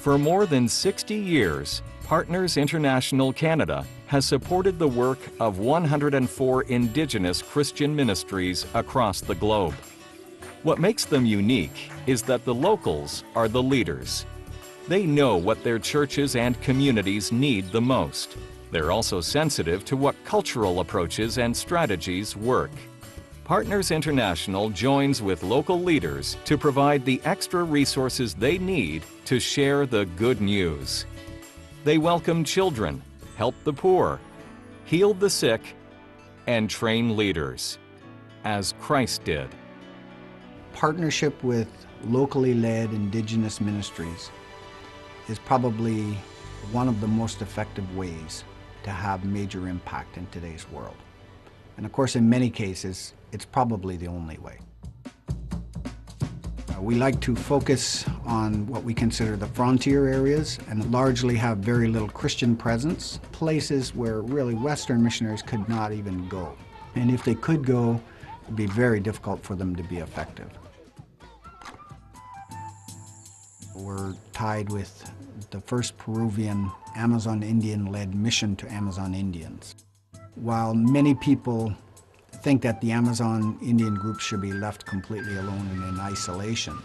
For more than 60 years, Partners International Canada has supported the work of 104 indigenous Christian ministries across the globe. What makes them unique is that the locals are the leaders. They know what their churches and communities need the most. They're also sensitive to what cultural approaches and strategies work. Partners International joins with local leaders to provide the extra resources they need to share the good news. They welcome children, help the poor, heal the sick, and train leaders, as Christ did. Partnership with locally led indigenous ministries is probably one of the most effective ways to have major impact in today's world. And of course, in many cases, it's probably the only way. We like to focus on what we consider the frontier areas and largely have very little Christian presence, places where really Western missionaries could not even go. And if they could go, it'd be very difficult for them to be effective. We're tied with the first Peruvian Amazon Indian-led mission to Amazon Indians. While many people think that the Amazon Indian group should be left completely alone and in isolation,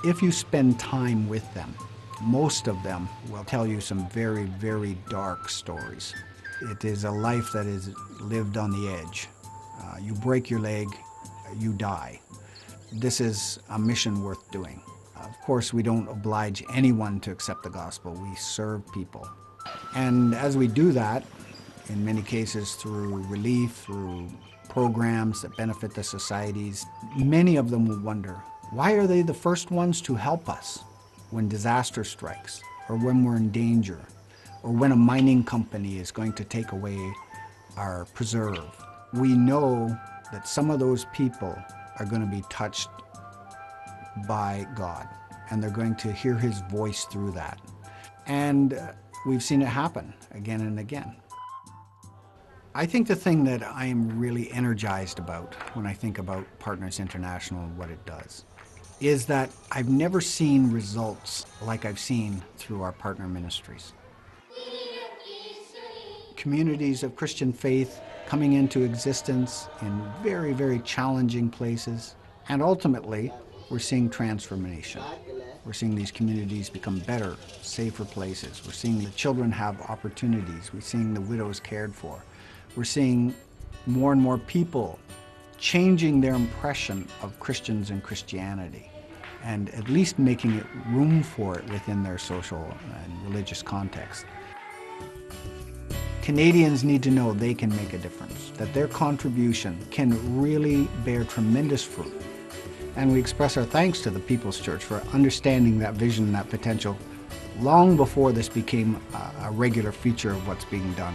if you spend time with them, most of them will tell you some very, very dark stories. It is a life that is lived on the edge. You break your leg, you die. This is a mission worth doing. Of course, we don't oblige anyone to accept the gospel. We serve people. And as we do that, in many cases through relief, through programs that benefit the societies, many of them will wonder, why are they the first ones to help us when disaster strikes, or when we're in danger, or when a mining company is going to take away our preserve? We know that some of those people are going to be touched by God, and they're going to hear His voice through that. And we've seen it happen again and again. I think the thing that I am really energized about when I think about Partners International and what it does is that I've never seen results like I've seen through our partner ministries. Communities of Christian faith coming into existence in very, very challenging places, and ultimately, we're seeing transformation. We're seeing these communities become better, safer places. We're seeing the children have opportunities. We're seeing the widows cared for. We're seeing more and more people changing their impression of Christians and Christianity, and at least making it room for it within their social and religious context. Canadians need to know they can make a difference, that their contribution can really bear tremendous fruit. And we express our thanks to the People's Church for understanding that vision and that potential long before this became a regular feature of what's being done.